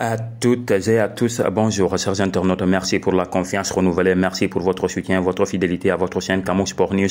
À toutes et à tous, bonjour chers internautes, merci pour la confiance renouvelée, merci pour votre soutien, votre fidélité à votre chaîne Kamou Sport News,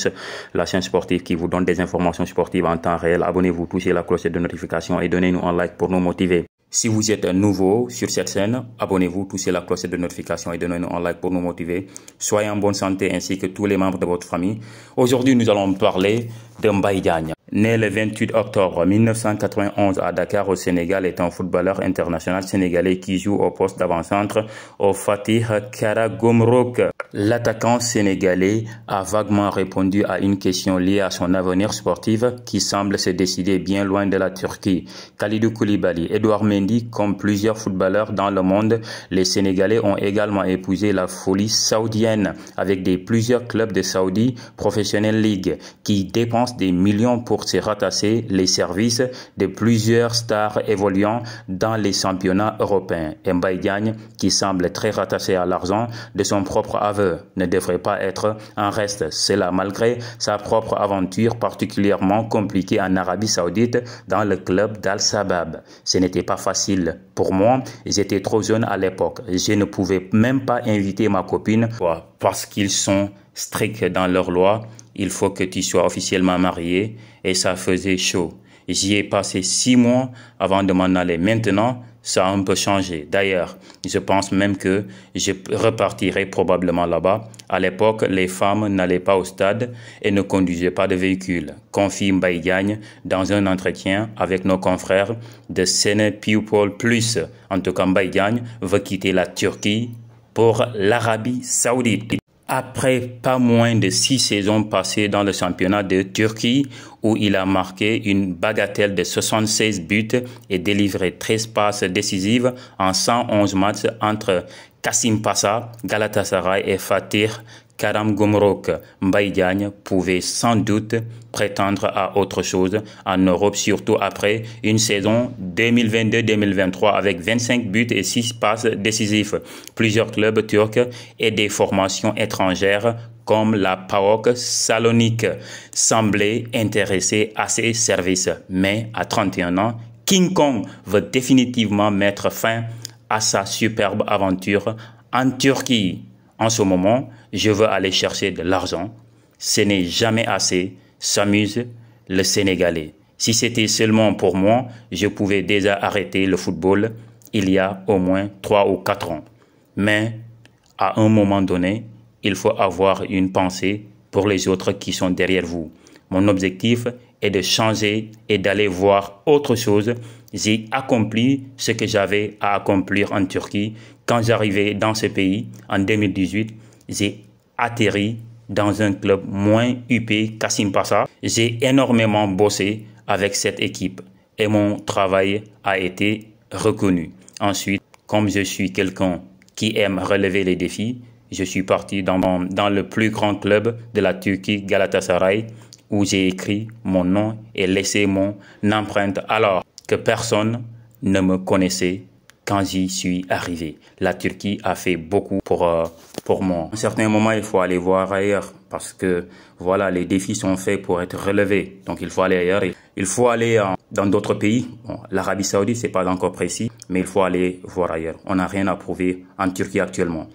la chaîne sportive qui vous donne des informations sportives en temps réel. Abonnez-vous, touchez la cloche de notification et donnez-nous un like pour nous motiver. Si vous êtes nouveau sur cette chaîne, abonnez-vous, touchez la cloche de notification et donnez-nous un like pour nous motiver. Soyez en bonne santé ainsi que tous les membres de votre famille. Aujourd'hui, nous allons parler de Mbaye Diagne. Né le 28 octobre 1991 à Dakar au Sénégal, est un footballeur international sénégalais qui joue au poste d'avant-centre au Fatih Karagümrük. L'attaquant sénégalais a vaguement répondu à une question liée à son avenir sportif qui semble se décider bien loin de la Turquie. Kalidou Koulibaly, Edouard Mendy, comme plusieurs footballeurs dans le monde, les Sénégalais ont également épousé la folie saoudienne avec plusieurs clubs de Saudi Professional League qui dépensent des millions pour se ratasser les services de plusieurs stars évoluant dans les championnats européens. Mbaye Diagne, qui semble très rattaché à l'argent de son propre aveu, ne devrait pas être en reste. Cela malgré sa propre aventure particulièrement compliquée en Arabie Saoudite dans le club d'Al-Shabab. Ce n'était pas facile pour moi, j'étais trop jeune à l'époque. Je ne pouvais même pas inviter ma copine parce qu'ils sont stricts dans leurs lois. Il faut que tu sois officiellement marié et ça faisait chaud. J'y ai passé 6 mois avant de m'en aller. Maintenant, ça a un peu changé. D'ailleurs, je pense même que je repartirai probablement là-bas. À l'époque, les femmes n'allaient pas au stade et ne conduisaient pas de véhicule. Confie Mbaye Diagne dans un entretien avec nos confrères de Sene People Plus. En tout cas, Mbaye Diagne veut quitter la Turquie pour l'Arabie Saoudite. Après pas moins de 6 saisons passées dans le championnat de Turquie, où il a marqué une bagatelle de 76 buts et délivré 13 passes décisives en 111 matchs entre Kasimpasa, Galatasaray et Fatih Karagümrük, Mbaye Diagne pouvait sans doute prétendre à autre chose en Europe, surtout après une saison 2022-2023 avec 25 buts et 6 passes décisives. Plusieurs clubs turcs et des formations étrangères comme la PAOK Salonique semblaient intéressés à ses services. Mais à 31 ans, King Kong veut définitivement mettre fin à sa superbe aventure en Turquie. En ce moment, je veux aller chercher de l'argent. Ce n'est jamais assez, s'amuse le Sénégalais. Si c'était seulement pour moi, je pouvais déjà arrêter le football il y a au moins 3 ou 4 ans. Mais à un moment donné, il faut avoir une pensée pour les autres qui sont derrière vous. Mon objectif est de changer et d'aller voir autre chose. J'ai accompli ce que j'avais à accomplir en Turquie. Quand j'arrivais dans ce pays en 2018, j'ai atterri dans un club moins huppé Kasimpasa. J'ai énormément bossé avec cette équipe et mon travail a été reconnu. Ensuite, comme je suis quelqu'un qui aime relever les défis, je suis parti dans le plus grand club de la Turquie, Galatasaray, où j'ai écrit mon nom et laissé mon empreinte alors que personne ne me connaissait quand j'y suis arrivé. La Turquie a fait beaucoup pour moi. À un certain moment, il faut aller voir ailleurs parce que voilà, les défis sont faits pour être relevés. Donc il faut aller ailleurs. Il faut aller dans d'autres pays. Bon, l'Arabie Saoudite, c'est pas encore précis, mais il faut aller voir ailleurs. On n'a rien à prouver en Turquie actuellement.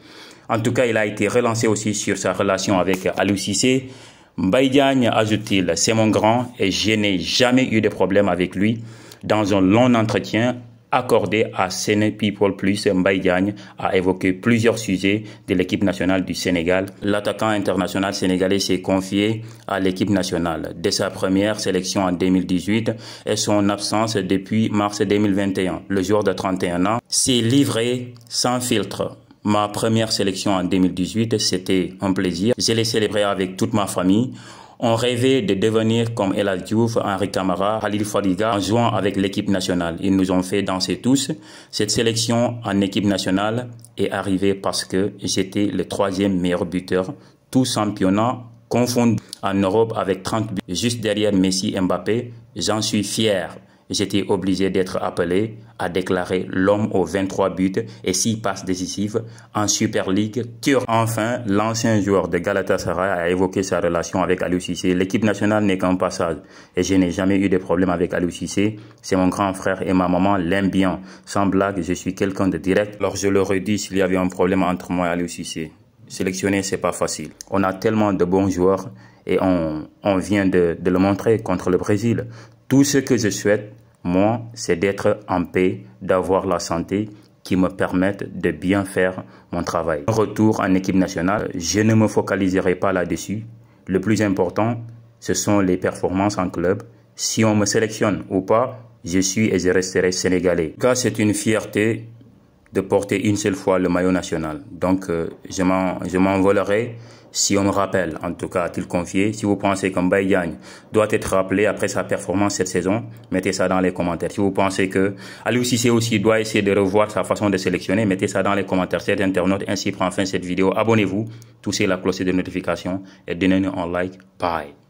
En tout cas, il a été relancé aussi sur sa relation avec Aliou Cissé. Mbaye Diagne, ajoute-t-il, c'est mon grand et je n'ai jamais eu de problème avec lui. Dans un long entretien accordé à Sene People Plus, Mbaye Diagne a évoqué plusieurs sujets de l'équipe nationale du Sénégal. L'attaquant international sénégalais s'est confié à l'équipe nationale dès sa première sélection en 2018 et son absence depuis mars 2021. Le joueur de 31 ans s'est livré sans filtre. Ma première sélection en 2018, c'était un plaisir. Je l'ai célébré avec toute ma famille. On rêvait de devenir comme El Hadji Diouf, Henri Camara, Khalil Fadiga en jouant avec l'équipe nationale. Ils nous ont fait danser tous. Cette sélection en équipe nationale est arrivée parce que j'étais le 3e meilleur buteur, tout championnat confondu en Europe avec 30 buts. Juste derrière Messi et Mbappé, j'en suis fier. j'étais obligé d'être appelé à déclarer l'homme aux 23 buts et 6 passes décisives en Super League turque. Enfin, l'ancien joueur de Galatasaray a évoqué sa relation avec Aliou Cissé. L'équipe nationale n'est qu'un passage et je n'ai jamais eu de problème avec Aliou Cissé. C'est mon grand frère et ma maman l'aiment bien. Sans blague, je suis quelqu'un de direct. Alors je leur ai dit s'il y avait un problème entre moi et Aliou Cissé. Sélectionner, c'est pas facile. On a tellement de bons joueurs et on vient de le montrer contre le Brésil. Tout ce que je souhaite, moi, c'est d'être en paix, d'avoir la santé qui me permette de bien faire mon travail. Retour en équipe nationale, je ne me focaliserai pas là-dessus. Le plus important, ce sont les performances en club. Si on me sélectionne ou pas, je suis et je resterai sénégalais. En tout cas, c'est une fierté de porter une seule fois le maillot national. Donc, je m'envolerai si on me rappelle, en tout cas, a-t-il confié. Si vous pensez que Mbaye Diagne doit être rappelé après sa performance cette saison, mettez ça dans les commentaires. Si vous pensez que Aliou Cissé aussi doit essayer de revoir sa façon de sélectionner, mettez ça dans les commentaires. Cet internaute ainsi prend fin cette vidéo. Abonnez-vous, touchez la cloche de notification et donnez-nous un like. Bye.